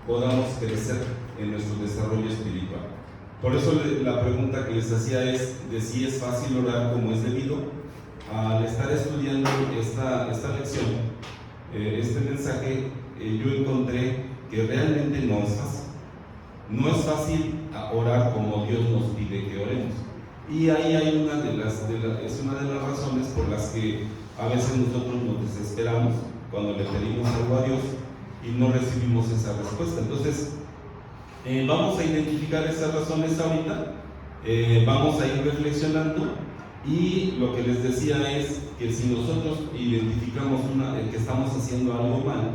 podamos crecer en nuestro desarrollo espiritual. Por eso la pregunta que les hacía es de si es fácil orar como es debido. Al estar estudiando esta lección, este mensaje, yo encontré que realmente no es fácil. No es fácil orar como Dios nos pide que oremos. Y ahí hay es una de las razones por las que a veces nosotros nos desesperamos cuando le pedimos algo a Dios y no recibimos esa respuesta. Entonces, vamos a identificar esas razones ahorita, vamos a ir reflexionando, y lo que les decía es que si nosotros identificamos que estamos haciendo algo mal,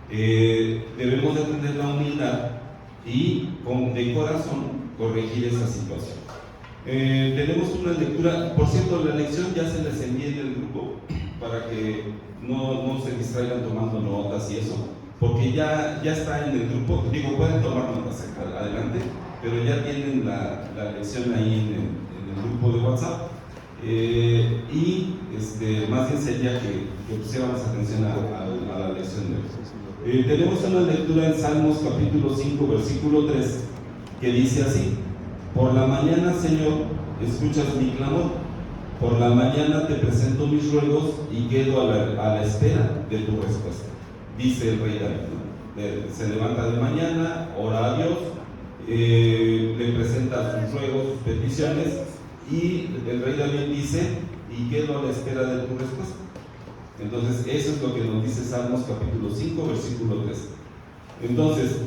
debemos de tener la humildad y de corazón corregir esa situación. Tenemos una lectura, por cierto, la lección ya se les envié en el grupo para que no se distraigan tomando notas y eso, porque ya está en el grupo. Digo, pueden tomar notas adelante, pero ya tienen la lección ahí en el grupo de WhatsApp. Más bien sería que pusiéramos atención a la lección de hoy. Tenemos una lectura en Salmos capítulo 5, versículo 3, que dice así: por la mañana, Señor, escuchas mi clamor, por la mañana te presento mis ruegos y quedo a la espera de tu respuesta. Dice el rey David, se levanta de mañana, ora a Dios, le presenta sus ruegos, sus peticiones, y el rey David dice: y quedo a la espera de tu respuesta. Entonces, eso es lo que nos dice Salmos capítulo 5, versículo 3. Entonces,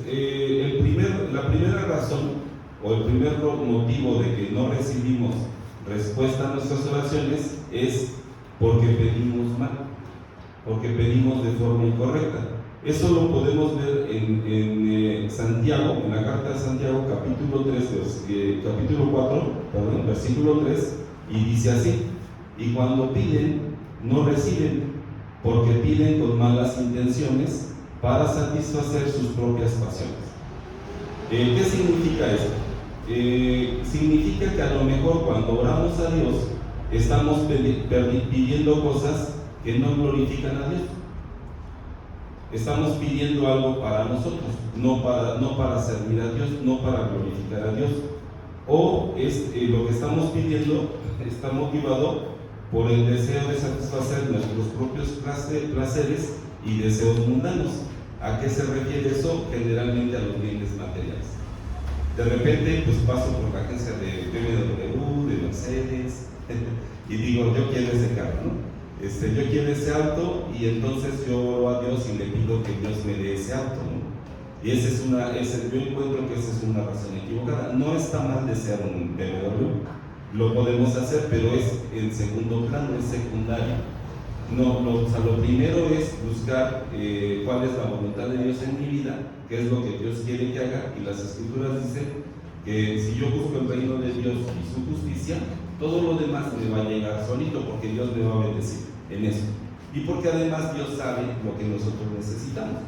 la primera razón o el primer motivo de que no recibimos respuesta a nuestras oraciones es porque pedimos mal, porque pedimos de forma incorrecta. Eso lo podemos ver en Santiago, en la carta de Santiago capítulo 4, versículo 3, y dice así: y cuando piden, no reciben, porque piden con malas intenciones para satisfacer sus propias pasiones. ¿Qué significa esto? Significa que a lo mejor cuando oramos a Dios estamos pidiendo cosas que no glorifican a Dios. Estamos pidiendo algo para nosotros, no para servir a Dios, no para glorificar a Dios. O lo que estamos pidiendo está motivado por el deseo de satisfacer nuestros propios placeres y deseos mundanos. ¿A qué se refiere eso? Generalmente a los bienes materiales. De repente, pues paso por la agencia de BMW, de Mercedes, y digo, yo quiero ese carro, ¿no? Yo quiero ese auto, y entonces yo oro a Dios y le pido que Dios me dé ese auto, ¿no? Y yo encuentro que esa es una razón equivocada. No está mal desear un BMW, lo podemos hacer, pero es en segundo plano, es secundario. Lo primero es buscar cuál es la voluntad de Dios en mi vida, qué es lo que Dios quiere que haga, y las Escrituras dicen que si yo busco el reino de Dios y su justicia, todo lo demás me va a llegar solito, porque Dios me va a bendecir en eso, y porque además Dios sabe lo que nosotros necesitamos.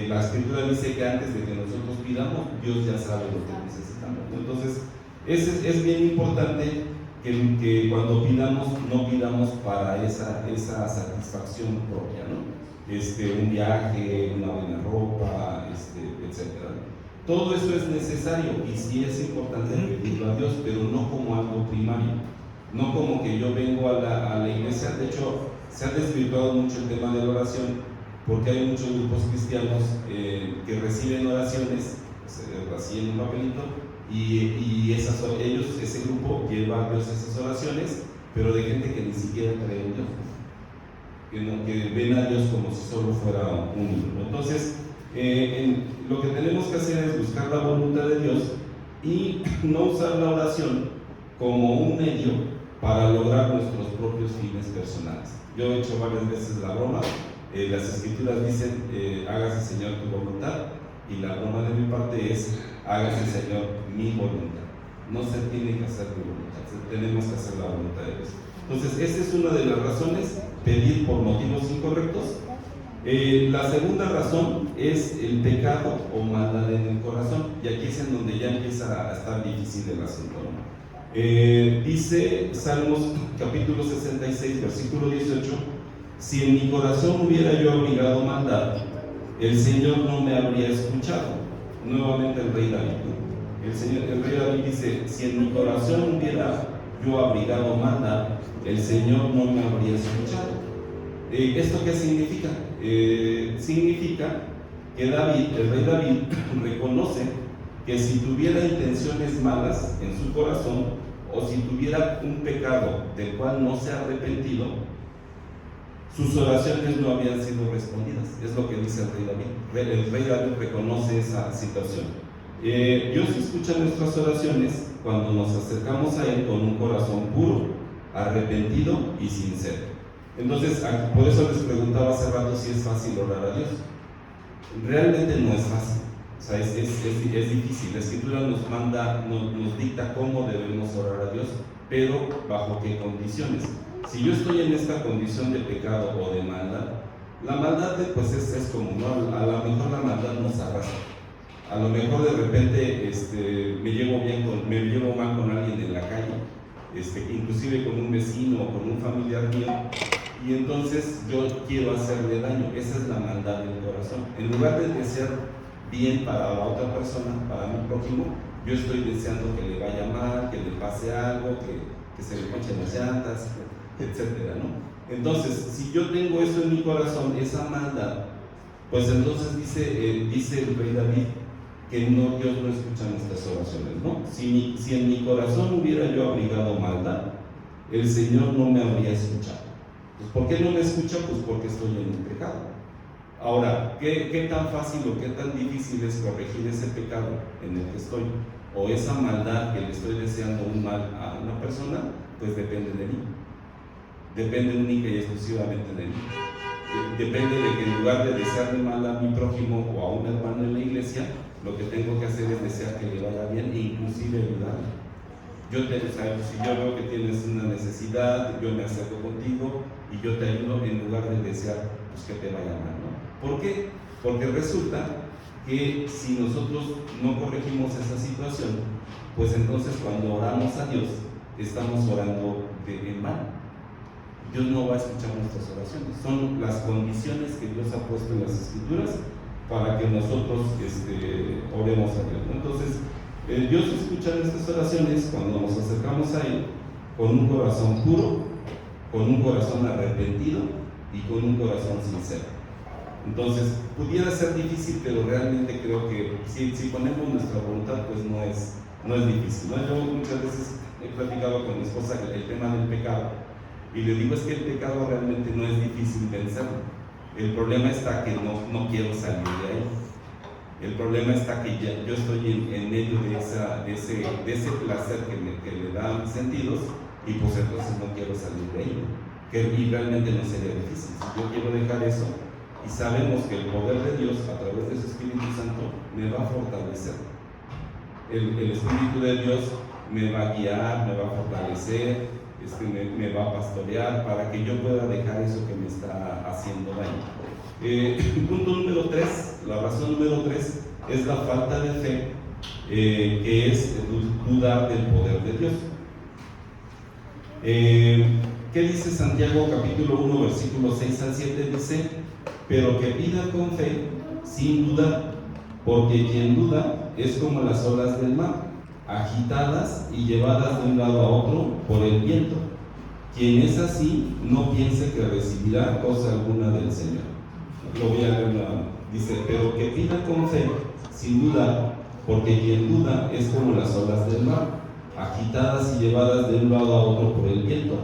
La Escritura dice que antes de que nosotros pidamos, Dios ya sabe lo que necesitamos. Entonces, es bien importante que cuando pidamos, no pidamos para esa satisfacción propia, ¿no? Un viaje, una buena ropa, etcétera. Todo eso es necesario, y sí es importante pedirlo a Dios, pero no como algo primario, no como que yo vengo a la iglesia. De hecho, se ha desvirtuado mucho el tema de la oración, porque hay muchos grupos cristianos que reciben oraciones así en un papelito, y ese grupo lleva a Dios esas oraciones, pero de gente que ni siquiera cree en Dios, que ven a Dios como si solo fuera un libro. Entonces, lo que tenemos que hacer es buscar la voluntad de Dios y no usar la oración como un medio para lograr nuestros propios fines personales. Yo he hecho varias veces la broma. Las Escrituras dicen, hágase, Señor, tu voluntad, y la broma de mi parte es, hágase, Señor, mi voluntad. No se tiene que hacer tu voluntad, tenemos que hacer la voluntad de Dios. Entonces, esta es una de las razones: pedir por motivos incorrectos. La segunda razón es el pecado o maldad en el corazón, y aquí es en donde ya empieza a estar difícil el asunto, ¿no? Dice Salmos capítulo 66, versículo 18: si en mi corazón hubiera yo abrigado maldad, el Señor no me habría escuchado. Nuevamente el rey David, ¿no? El rey David dice, si en mi corazón hubiera yo abrigado maldad, el Señor no me habría escuchado. ¿Esto qué significa? Significa que David, el rey David, reconoce que si tuviera intenciones malas en su corazón, o si tuviera un pecado del cual no se ha arrepentido, sus oraciones no habían sido respondidas. Es lo que dice el rey David. El rey David reconoce esa situación. Dios escucha nuestras oraciones cuando nos acercamos a Él con un corazón puro, arrepentido y sincero. Entonces, por eso les preguntaba hace rato si es fácil orar a Dios. Realmente no es fácil. O sea, es difícil. La Escritura nos dicta cómo debemos orar a Dios, pero bajo qué condiciones. Si yo estoy en esta condición de pecado o de maldad, la maldad pues es común, ¿no? A lo mejor la maldad nos arrastra. A lo mejor de repente me llevo mal con alguien en la calle, inclusive con un vecino o con un familiar mío, y entonces yo quiero hacerle daño. Esa es la maldad del corazón. En lugar de desear bien para la otra persona, para mi prójimo, yo estoy deseando que le vaya mal, que le pase algo, que se le ponchen las llantas, etcétera, ¿no? Entonces, si yo tengo eso en mi corazón, esa maldad, pues entonces dice el rey David que Dios no escucha nuestras oraciones, ¿no? Si en mi corazón hubiera yo abrigado maldad, el Señor no me habría escuchado. Pues, ¿por qué no me escucha? Pues porque estoy en el pecado. Ahora, ¿qué tan fácil o qué tan difícil es corregir ese pecado en el que estoy? O esa maldad que le estoy deseando un mal a una persona, pues depende de mí. Depende única y exclusivamente de mí. Depende de que en lugar de desearle mal a mi prójimo o a un hermano en la iglesia, lo que tengo que hacer es desear que le vaya bien e inclusive ayudarle. Si yo veo que tienes una necesidad, yo me acerco contigo y yo te ayudo en lugar de desear pues, que te vaya mal, ¿no? ¿Por qué? Porque resulta que si nosotros no corregimos esa situación, pues entonces cuando oramos a Dios, estamos orando en vano. Dios no va a escuchar nuestras oraciones. Son las condiciones que Dios ha puesto en las Escrituras para que nosotros oremos a Dios. Entonces, Dios escucha nuestras oraciones cuando nos acercamos a Él con un corazón puro, con un corazón arrepentido y con un corazón sincero. Entonces, pudiera ser difícil, pero realmente creo que si ponemos nuestra voluntad, pues no es difícil, ¿no? Yo muchas veces he platicado con mi esposa el tema del pecado y le digo es que el pecado realmente no es difícil vencerlo. El problema está que no quiero salir de ahí. El problema está que yo estoy en medio de ese placer que le da a mis sentidos y pues entonces no quiero salir de ahí. Y realmente no sería difícil. Si yo quiero dejar eso y sabemos que el poder de Dios a través de su Espíritu Santo me va a fortalecer. El Espíritu de Dios me va a guiar, me va a fortalecer, me va a pastorear para que yo pueda dejar eso que me está haciendo daño. Punto número 3, la razón número 3 es la falta de fe, que es dudar del poder de Dios. ¿Qué dice Santiago capítulo 1 versículos 6 al 7? Dice, pero que pida con fe, sin dudar, porque quien duda es como las olas del mar, agitadas y llevadas de un lado a otro por el viento. Quien es así, no piense que recibirá cosa alguna del Señor. Lo voy a leer nuevamente. Dice, pero que pida con fe, sin dudar, porque quien duda es como las olas del mar, agitadas y llevadas de un lado a otro por el viento.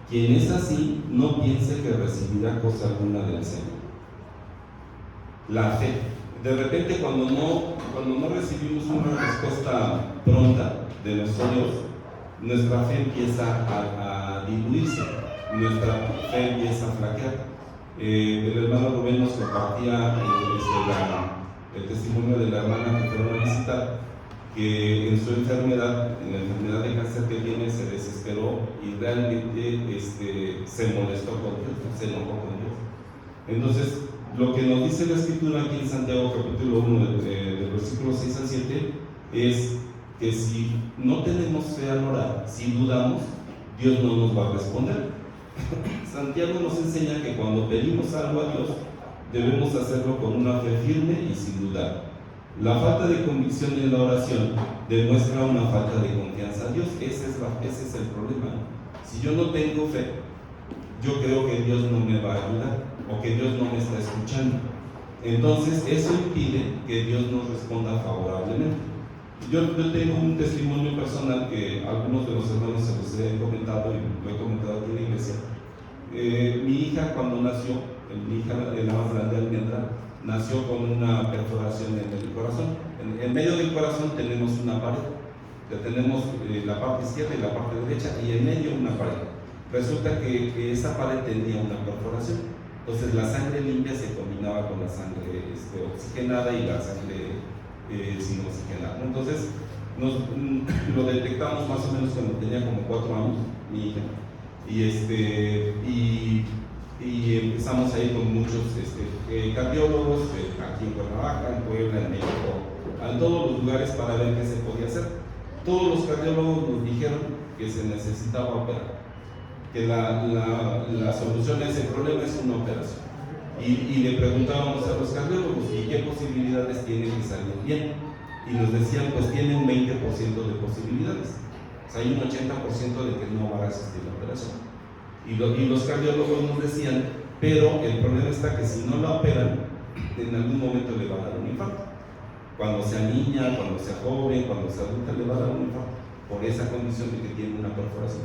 Quien es así, no piense que recibirá cosa alguna del Señor. La fe. De repente cuando no recibimos una respuesta pronta de nuestro Dios, nuestra fe empieza a diluirse, nuestra fe empieza a flaquear. El hermano Rubén nos compartía el testimonio de la hermana que fueron a visitar, que en su enfermedad, en la enfermedad de cáncer que tiene, se desesperó y realmente se molestó con Dios, se enojó con Dios. Entonces, lo que nos dice la Escritura aquí en Santiago capítulo 1 del versículo 6 al 7 es que si no tenemos fe al orar, si dudamos, Dios no nos va a responder. Santiago nos enseña que cuando pedimos algo a Dios, debemos hacerlo con una fe firme y sin dudar. La falta de convicción en la oración demuestra una falta de confianza a Dios. Ese es el problema. Si yo no tengo fe, yo creo que Dios no me va a ayudar o que Dios no me está escuchando. Entonces eso impide que Dios nos responda favorablemente. Yo tengo un testimonio personal que algunos de los hermanos se los he comentado y lo he comentado aquí en la iglesia. Mi hija, cuando nació, mi hija, la más grande, Almendra, nació con una perforación en el corazón. En medio del corazón tenemos una pared. Tenemos la parte izquierda y la parte derecha, y en medio una pared. Resulta que esa pared tenía una perforación. Entonces la sangre limpia se combinaba con la sangre oxigenada y la sangre sin oxigenar. Entonces lo detectamos más o menos cuando tenía como 4 años, mi hija. Y empezamos a ir con muchos cardiólogos, aquí en Cuernavaca, en Puebla, en México, a todos los lugares para ver qué se podía hacer. Todos los cardiólogos nos dijeron que se necesitaba operar, que la solución a ese problema es una operación. Y le preguntábamos a los cardiólogos, ¿y qué posibilidades tiene que salir bien? Y nos decían, pues tiene un 20% de posibilidades. O sea, hay un 80% de que no va a asistir la operación. Y los cardiólogos nos decían, pero el problema está que si no la operan, en algún momento le va a dar un infarto. Cuando sea niña, cuando sea joven, cuando sea adulta, le va a dar un infarto por esa condición de que tiene una perforación.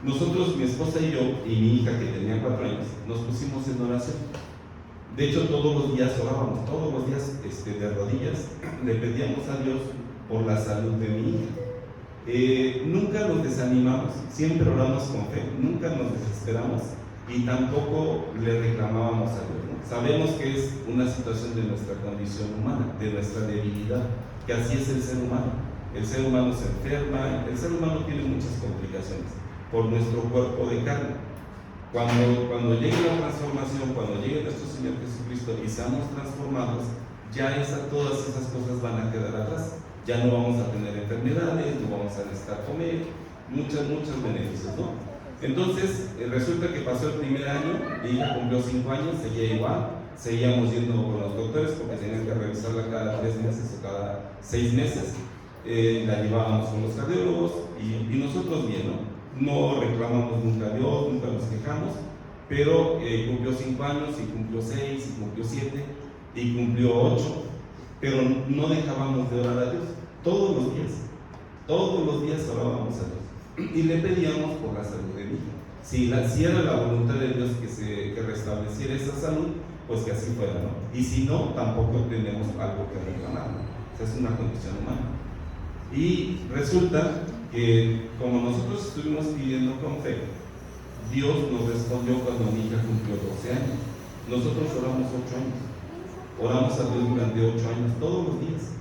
Nosotros, mi esposa y yo, y mi hija que tenía 4 años, nos pusimos en oración. De hecho, todos los días orábamos, todos los días de rodillas, le pedíamos a Dios por la salud de mi hija. Nunca nos desanimamos, siempre oramos con fe, nunca nos desesperamos y tampoco le reclamábamos a Dios, ¿no? Sabemos que es una situación de nuestra condición humana, de nuestra debilidad, que así es el ser humano. El ser humano se enferma, el ser humano tiene muchas complicaciones por nuestro cuerpo de carne. Cuando llegue la transformación, cuando llegue nuestro Señor Jesucristo y seamos transformados, ya todas esas cosas van a quedar atrás. Ya no vamos a tener enfermedades, no vamos a necesitar comer, muchos beneficios, ¿no? Entonces, resulta que pasó el primer año, mi hija cumplió 5 años, seguía igual, seguíamos yendo con los doctores porque tenían que revisarla cada 3 meses o cada 6 meses, la llevábamos con los cardiólogos y nosotros bien, ¿no? No reclamamos nunca a Dios, nunca nos quejamos, pero cumplió 5 años y cumplió 6 y cumplió 7 y cumplió 8. Pero no dejábamos de orar a Dios, todos los días orábamos a Dios y le pedíamos por la salud de mi hija. Si era la voluntad de Dios que restableciera esa salud, pues que así fuera, ¿no? Y si no, tampoco tenemos algo que reclamar, ¿no? O sea, es una condición humana. Y resulta que como nosotros estuvimos pidiendo con fe, Dios nos respondió cuando mi hija cumplió 12 años. Nosotros oramos 8 años. Oramos a Dios durante 8 años, todos los días.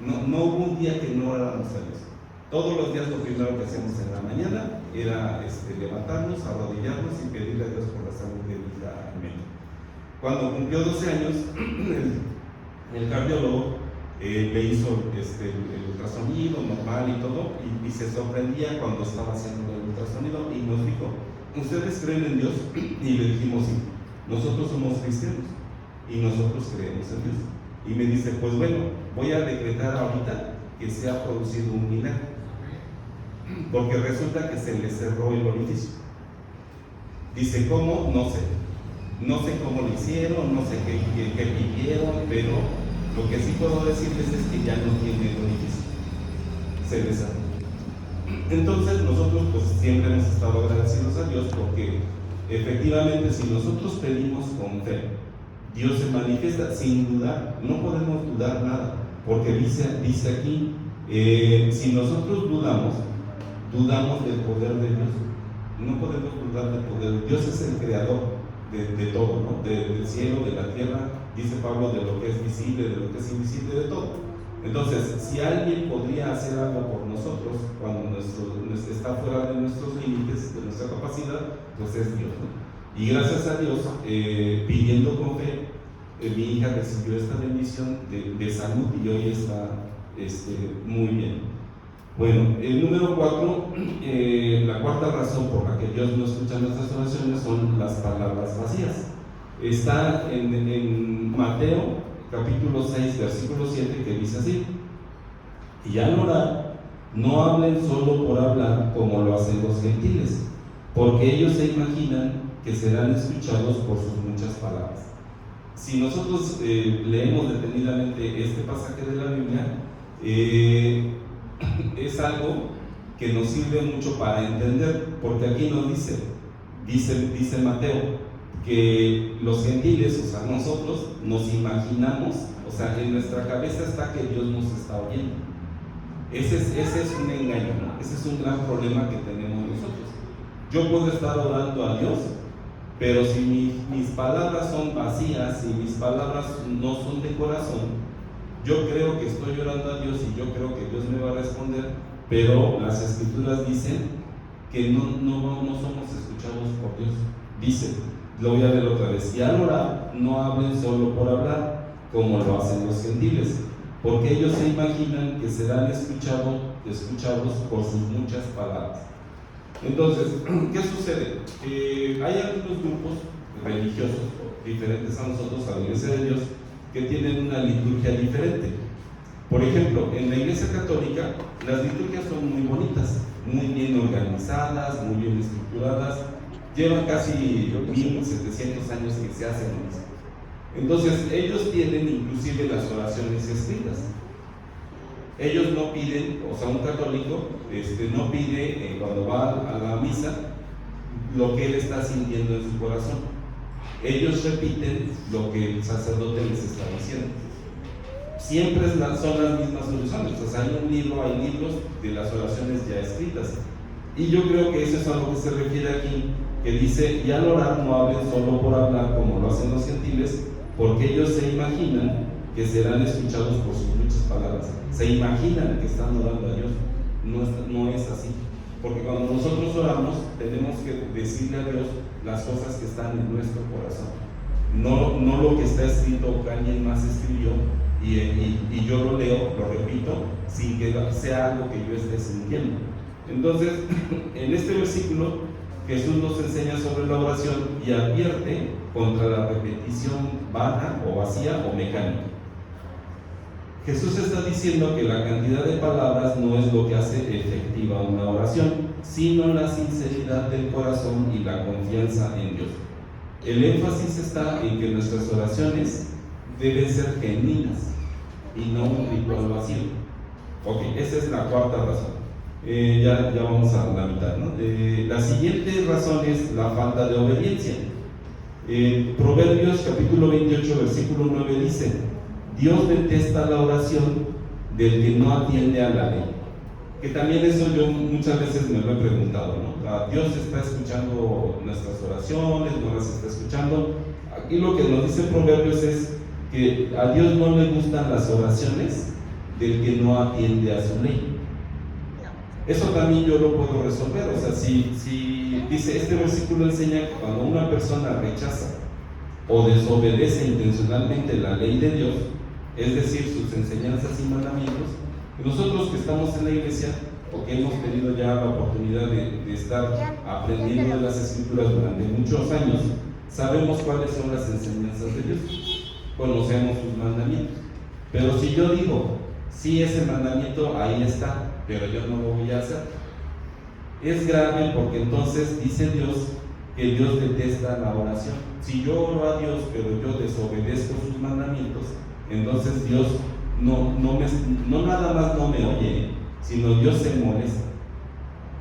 No hubo un día que no oráramos a Dios. Todos los días lo primero que hacíamos en la mañana era levantarnos, arrodillarnos y pedirle a Dios por la salud de mi hija Almendra. Cuando cumplió 12 años, el cardiólogo le hizo el ultrasonido normal y todo, y se sorprendía cuando estaba haciendo el ultrasonido y nos dijo, ¿ustedes creen en Dios? Y le dijimos, sí, nosotros somos cristianos y nosotros creemos en Dios. Y me dice, pues bueno, voy a decretar ahorita que se ha producido un milagro, porque resulta que se le cerró el orificio. Dice, ¿cómo? No sé cómo lo hicieron, no sé qué pidieron, pero lo que sí puedo decirles es que ya no tiene el orificio, se le cerró. Entonces nosotros pues siempre hemos estado agradecidos a Dios, porque efectivamente si nosotros pedimos con fe, Dios se manifiesta sin dudar. No podemos dudar nada, porque dice aquí, si nosotros dudamos del poder de Dios. No podemos dudar del poder de Dios. Es el creador de todo, ¿no? Del cielo, de la tierra, dice Pablo, de lo que es visible, de lo que es invisible, de todo. Entonces, si alguien podría hacer algo por nosotros cuando está fuera de nuestros límites, de nuestra capacidad, pues es Dios, ¿no? Y gracias a Dios, pidiendo con fe, mi hija recibió esta bendición de salud y hoy está muy bien. Bueno, el número 4, la cuarta razón por la que Dios no escucha nuestras oraciones son las palabras vacías. Está en Mateo capítulo 6, versículo 7, que dice así: y al orar, no hablen solo por hablar como lo hacen los gentiles, porque ellos se imaginan que serán escuchados por sus muchas palabras. Si nosotros leemos detenidamente este pasaje de la Biblia, es algo que nos sirve mucho para entender, porque aquí nos dice Mateo, que los gentiles, o sea, nosotros nos imaginamos, o sea, en nuestra cabeza está que Dios nos está oyendo. Ese es un engaño, ¿no? Ese es un gran problema que tenemos nosotros. Yo puedo estar orando a Dios, pero si mis palabras son vacías, si mis palabras no son de corazón, yo creo que estoy orando a Dios y yo creo que Dios me va a responder, pero las Escrituras dicen que no somos escuchados por Dios. Dice, lo voy a leer otra vez: y al orar, no hablen solo por hablar, como lo hacen los gentiles, porque ellos se imaginan que serán escuchados por sus muchas palabras. Entonces, ¿qué sucede? Hay algunos grupos religiosos diferentes a nosotros, a la Iglesia de Dios, que tienen una liturgia diferente. Por ejemplo, en la Iglesia Católica, las liturgias son muy bonitas, muy bien organizadas, muy bien estructuradas. Llevan casi 1700 años que se hacen. Entonces, ellos tienen inclusive las oraciones escritas. Ellos no piden, o sea, un católico no pide cuando va a la misa lo que él está sintiendo en su corazón. Ellos repiten lo que el sacerdote les está diciendo. Siempre son las mismas soluciones. O sea, hay libros de las oraciones ya escritas. Y yo creo que eso es a lo que se refiere aquí, que dice: y al orar, no hablen solo por hablar como lo hacen los gentiles, porque ellos se imaginan que serán escuchados por sus muchas palabras. Se imaginan que están orando a Dios. No es así, porque cuando nosotros oramos tenemos que decirle a Dios las cosas que están en nuestro corazón, no lo que está escrito o que alguien más escribió y yo lo leo, lo repito, sin que sea algo que yo esté sintiendo. Entonces, en este versículo Jesús nos enseña sobre la oración y advierte contra la repetición vana o vacía o mecánica. Jesús está diciendo que la cantidad de palabras no es lo que hace efectiva una oración, sino la sinceridad del corazón y la confianza en Dios. El énfasis está en que nuestras oraciones deben ser genuinas y no un ritual vacío. Ok, esa es la cuarta razón. Ya vamos a la mitad, ¿no? La siguiente razón es la falta de obediencia. Proverbios capítulo 28, versículo 9 dice: Dios detesta la oración del que no atiende a la ley. Que también eso yo muchas veces me lo he preguntado, ¿no? Dios está escuchando nuestras oraciones, no las está escuchando. Aquí lo que nos dice Proverbios es que a Dios no le gustan las oraciones del que no atiende a su ley. Eso también yo lo puedo resolver. O sea, si dice, este versículo enseña que cuando una persona rechaza o desobedece intencionalmente la ley de Dios, es decir, sus enseñanzas y mandamientos, nosotros que estamos en la iglesia o que hemos tenido ya la oportunidad de estar aprendiendo de las Escrituras durante muchos años, sabemos cuáles son las enseñanzas de Dios, conocemos sus mandamientos. Pero si yo digo, sí, ese mandamiento ahí está, pero yo no lo voy a hacer, es grave, porque entonces dice Dios que Dios detesta la oración. Si yo oro a Dios pero yo desobedezco sus mandamientos, entonces Dios no nada más no me oye, sino Dios se molesta,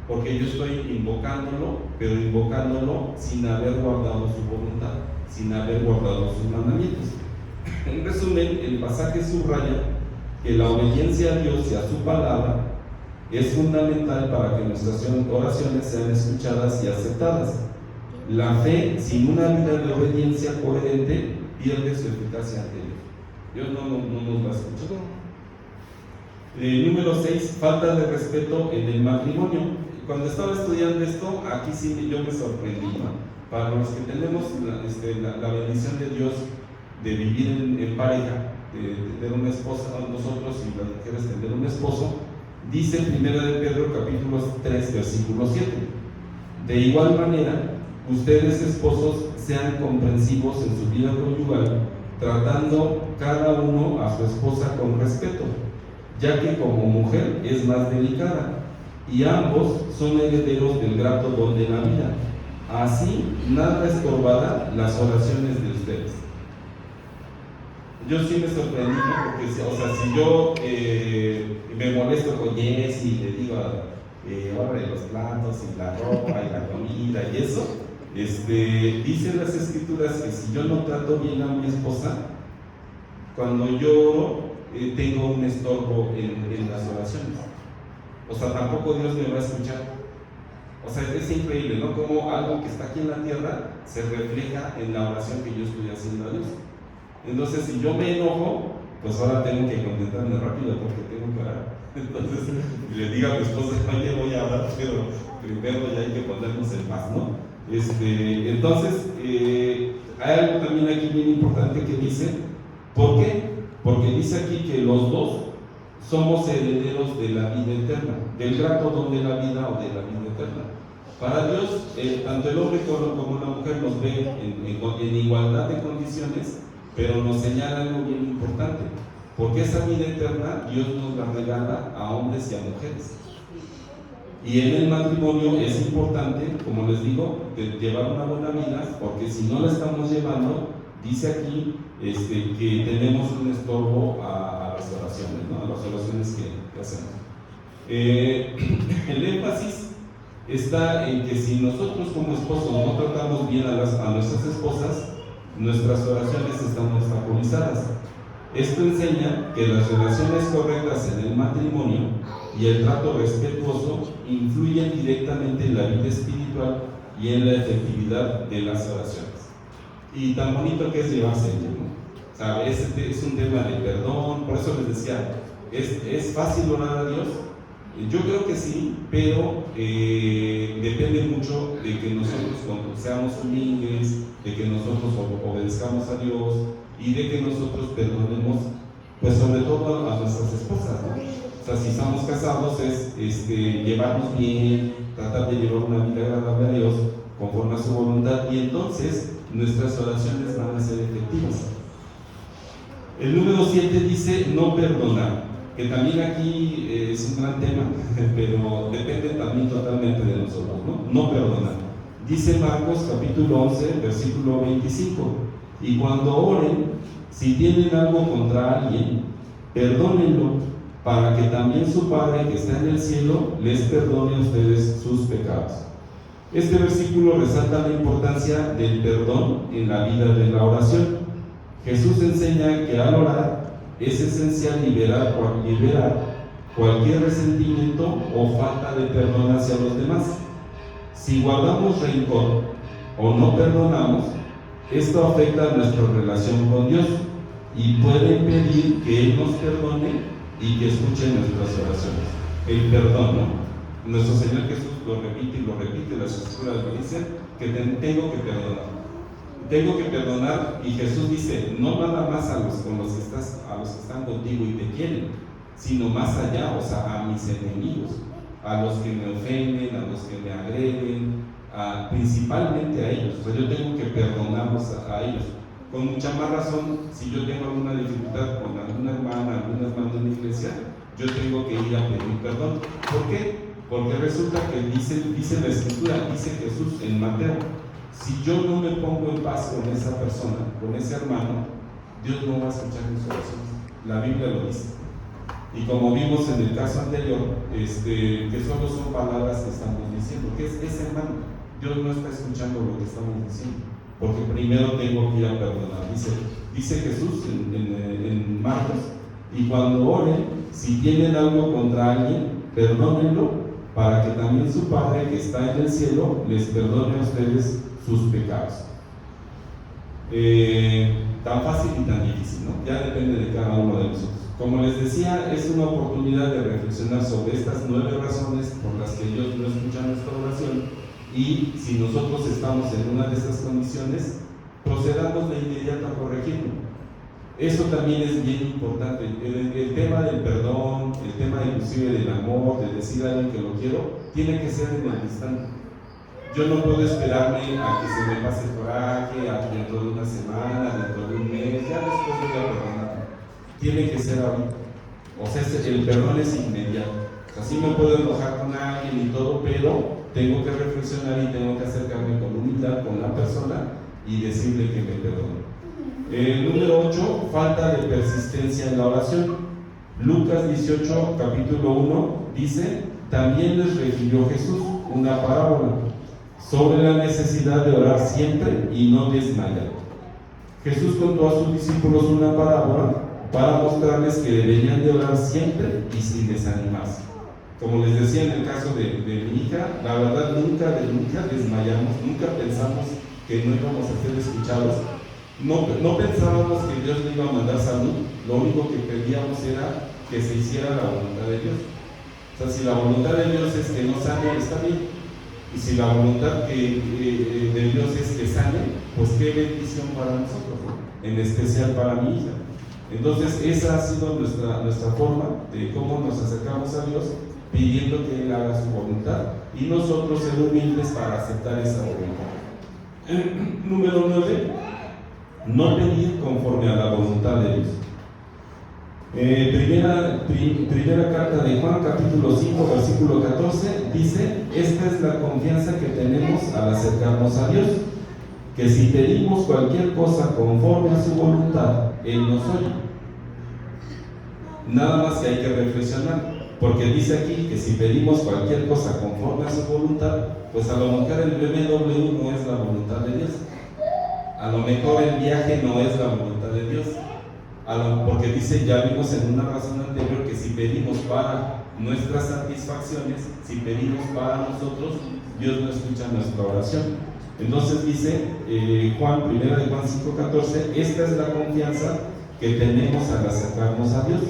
porque yo estoy invocándolo, pero invocándolo sin haber guardado su voluntad, sin haber guardado sus mandamientos. En resumen, el pasaje subraya que la obediencia a Dios y a su palabra es fundamental para que nuestras oraciones sean escuchadas y aceptadas. La fe sin una vida de obediencia coherente pierde su eficacia ante Dios. Dios no nos va a escuchar. Número 6, falta de respeto en el matrimonio. Cuando estaba estudiando esto, aquí sí yo me sorprendí, ¿no? Para los que tenemos la bendición de Dios de vivir en pareja, de tener una esposa, nosotros y las mujeres tener un esposo, dice en 1 de Pedro capítulo 3, versículo 7: de igual manera, ustedes esposos sean comprensivos en su vida conyugal, tratando cada uno a su esposa con respeto, ya que como mujer es más delicada, y ambos son herederos del grato don de la vida. Así, nada estorbará las oraciones de ustedes. Yo sí me sorprendí, ¿no? Porque, o sea, si yo me molesto con Jess y le digo, órale, los platos y la ropa y la comida y eso, dicen las escrituras que si yo no trato bien a mi esposa, cuando yo oro, tengo un estorbo en las oraciones. O sea, tampoco Dios me va a escuchar. O sea, es increíble, ¿no? Como algo que está aquí en la tierra se refleja en la oración que yo estoy haciendo a Dios. Entonces, si yo me enojo, pues ahora tengo que contentarme rápido porque tengo que orar. Entonces, le digo a mi esposa, oye, voy a orar, pero primero ya hay que ponernos en paz, ¿no? Entonces, hay algo también aquí bien importante que dice, ¿por qué? Porque dice aquí que los dos somos herederos de la vida eterna, del grato don de la vida o de la vida eterna. Para Dios, tanto el hombre como la mujer nos ve en igualdad de condiciones, pero nos señala algo bien importante, porque esa vida eterna Dios nos la regala a hombres y a mujeres. Y en el matrimonio es importante, como les digo, llevar una buena vida, porque si no la estamos llevando, dice aquí que tenemos un estorbo a las oraciones, ¿no? A las oraciones que hacemos. El énfasis está en que si nosotros como esposos no tratamos bien a nuestras esposas, nuestras oraciones están obstaculizadas. Esto enseña que las relaciones correctas en el matrimonio y el trato respetuoso influyen directamente en la vida espiritual y en la efectividad de las oraciones. Y tan bonito que es llevarse bien, ¿no? O sea, es un tema de perdón, por eso les decía, ¿es fácil orar a Dios? Yo creo que sí, pero depende mucho de que nosotros seamos humildes, de que nosotros obedezcamos a Dios y de que nosotros perdonemos, pues sobre todo a nuestras esposas, ¿no? O sea, si estamos casados es llevarnos bien, tratar de llevar una vida agradable a Dios conforme a su voluntad, y entonces nuestras oraciones van a ser efectivas. El número 7 dice no perdonar, que también aquí es un gran tema, pero depende también totalmente de nosotros, ¿no? No perdonar. Dice Marcos capítulo 11, versículo 25, y cuando oren, si tienen algo contra alguien, perdónenlo, para que también su Padre que está en el cielo les perdone a ustedes sus pecados. Este versículo resalta la importancia del perdón en la vida de la oración. Jesús enseña que al orar es esencial liberar cualquier resentimiento o falta de perdón hacia los demás. Si guardamos rencor o no perdonamos, esto afecta nuestra relación con Dios y puede impedir que Él nos perdone y que escuche nuestras oraciones. El perdón, ¿no? Nuestro Señor Jesús lo repite, las escrituras lo dicen, que tengo que perdonar. Tengo que perdonar, y Jesús dice, no nada más a los que están contigo y te quieren, sino más allá, o sea, a mis enemigos, a los que me ofenden, a los que me agreden, principalmente a ellos. O sea, yo tengo que perdonarlos a ellos. Con mucha más razón, si yo tengo alguna dificultad con alguna hermana, algún hermano de la iglesia, yo tengo que ir a pedir perdón. ¿Por qué? Porque resulta que dice la escritura, dice Jesús en Mateo, si yo no me pongo en paz con esa persona, con ese hermano, Dios no va a escuchar mis oraciones. La Biblia lo dice. Y como vimos en el caso anterior, que solo son palabras que estamos diciendo, que es ese hermano. Dios no está escuchando lo que estamos diciendo, porque primero tengo que ir a perdonar. Dice Jesús en Marcos, y cuando oren, si tienen algo contra alguien, perdónenlo, para que también su Padre que está en el cielo les perdone a ustedes sus pecados. Tan fácil y tan difícil, ¿no? Ya depende de cada uno de nosotros. Como les decía, es una oportunidad de reflexionar sobre estas 9 razones por las que Dios no escucha nuestra oración, y si nosotros estamos en una de estas condiciones, procedamos de inmediato a corregirlo. Eso también es bien importante. El tema del perdón, el tema inclusive del amor, de decir a alguien que lo quiero, tiene que ser en el instante. Yo no puedo esperarme a que se me pase el coraje, a que dentro de una semana, dentro de un mes, ya después voy a perdonar. Tiene que ser ahorita. O sea, el perdón es inmediato. O sea, sí me puedo enojar con alguien y todo, pero tengo que reflexionar y tengo que acercarme con humildad con la persona y decirle que me perdone. Número 8, falta de persistencia en la oración. Lucas 18, capítulo 1, dice: también les refirió Jesús una parábola sobre la necesidad de orar siempre y no desmayar. Jesús contó a sus discípulos una parábola para mostrarles que deberían de orar siempre y sin desanimarse. Como les decía en el caso de mi hija, la verdad nunca desmayamos, nunca pensamos que no íbamos a ser escuchados. No pensábamos que Dios le iba a mandar salud, lo único que pedíamos era que se hiciera la voluntad de Dios. O sea, si la voluntad de Dios es que no sane, está bien. Y si la voluntad de Dios es que sane, pues qué bendición para nosotros, ¿no? En especial para mi hija. Entonces, esa ha sido nuestra forma de cómo nos acercamos a Dios, pidiendo que Él haga su voluntad y nosotros ser humildes para aceptar esa voluntad. Número 9, no pedir conforme a la voluntad de Dios. Primera carta de Juan, capítulo 5, versículo 14, dice: esta es la confianza que tenemos al acercarnos a Dios, que si pedimos cualquier cosa conforme a su voluntad, Él nos oye. Nada más que hay que reflexionar, porque dice aquí que si pedimos cualquier cosa conforme a su voluntad, pues a lo mejor el BMW no es la voluntad de Dios, a lo mejor el viaje no es la voluntad de Dios, porque dice, ya vimos en una razón anterior, que si pedimos para nuestras satisfacciones, si pedimos para nosotros, Dios no escucha nuestra oración. Entonces dice Juan, 1 de Juan 5:14, esta es la confianza que tenemos al acercarnos a Dios,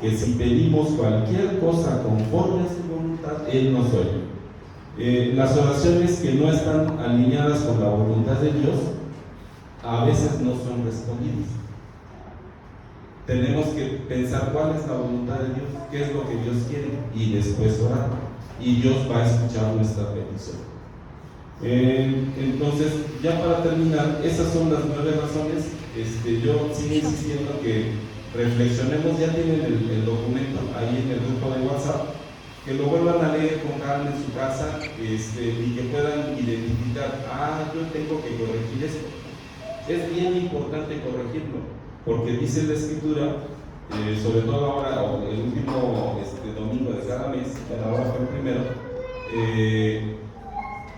que si pedimos cualquier cosa conforme a su voluntad, Él nos oye. Las oraciones que no están alineadas con la voluntad de Dios, a veces no son respondidas. Tenemos que pensar cuál es la voluntad de Dios, qué es lo que Dios quiere, y después orar, y Dios va a escuchar nuestra petición. Entonces, ya para terminar, esas son las 9 razones. Yo sigo insistiendo que reflexionemos. Ya tienen el documento ahí en el grupo de WhatsApp, que lo vuelvan a leer con calma en su casa, y que puedan identificar: yo tengo que corregir esto. Es bien importante corregirlo, porque dice la Escritura, sobre todo ahora, o el último domingo de cada mes, pero ahora fue el primero,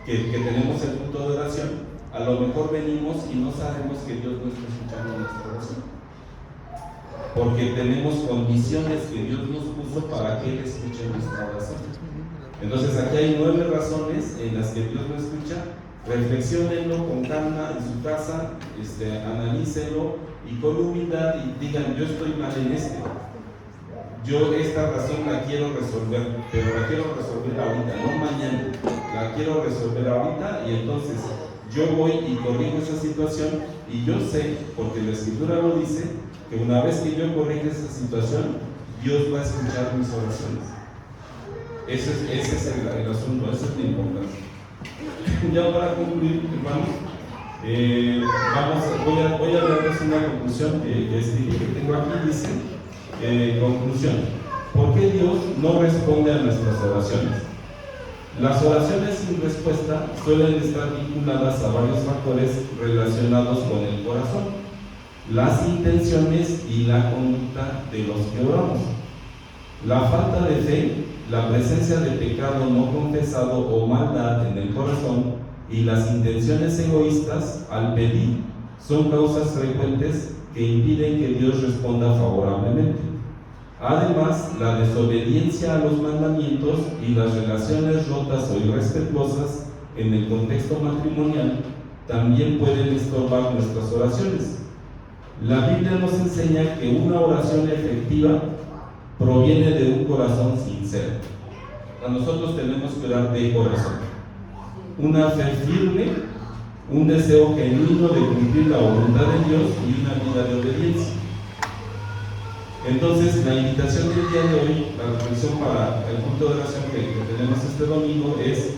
que tenemos el punto de oración. A lo mejor venimos y no sabemos que Dios no está escuchando nuestra oración, porque tenemos condiciones que Dios nos puso para que Él escuche nuestra oración. Entonces aquí hay 9 razones en las que Dios no escucha. Reflexionenlo con calma en su casa, analícenlo y con humildad, y digan: yo estoy mal en yo esta razón la quiero resolver, pero la quiero resolver ahorita, no mañana, la quiero resolver ahorita. Y entonces yo voy y corrijo esa situación, y yo sé, porque la Escritura lo dice, que una vez que yo corrija esa situación, Dios va a escuchar mis oraciones. Ese es el asunto, esa es la importancia. Ya para concluir, hermanos, voy a darles una conclusión que tengo aquí. Dice, conclusión: ¿por qué Dios no responde a nuestras oraciones? Las oraciones sin respuesta suelen estar vinculadas a varios factores relacionados con el corazón, las intenciones y la conducta de los que oramos. La falta de fe, la presencia de pecado no confesado o maldad en el corazón y las intenciones egoístas al pedir son causas frecuentes que impiden que Dios responda favorablemente. Además, la desobediencia a los mandamientos y las relaciones rotas o irrespetuosas en el contexto matrimonial también pueden estorbar nuestras oraciones. La Biblia nos enseña que una oración efectiva proviene de un corazón sincero. Nosotros tenemos que orar de corazón, una fe firme, un deseo genuino de cumplir la voluntad de Dios y una vida de obediencia. Entonces, la invitación del día de hoy, la reflexión para el culto de oración que tenemos este domingo, es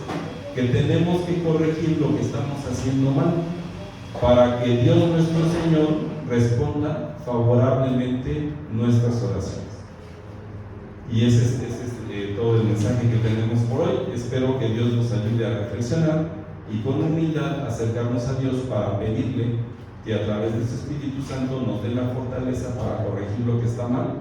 que tenemos que corregir lo que estamos haciendo mal para que Dios nuestro Señor responda favorablemente nuestras oraciones. Y ese es todo el mensaje que tenemos por hoy. Espero que Dios nos ayude a reflexionar y con humildad acercarnos a Dios para pedirle que a través de su Espíritu Santo nos dé la fortaleza para corregir lo que está mal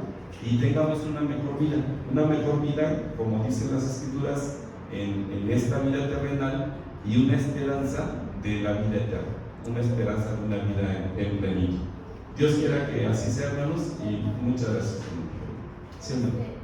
y tengamos una mejor vida, como dicen las Escrituras, en esta vida terrenal, y una esperanza de la vida eterna, una esperanza de una vida en plenitud. Dios quiera que así sea, hermanos, y muchas gracias. ¿Sí, no?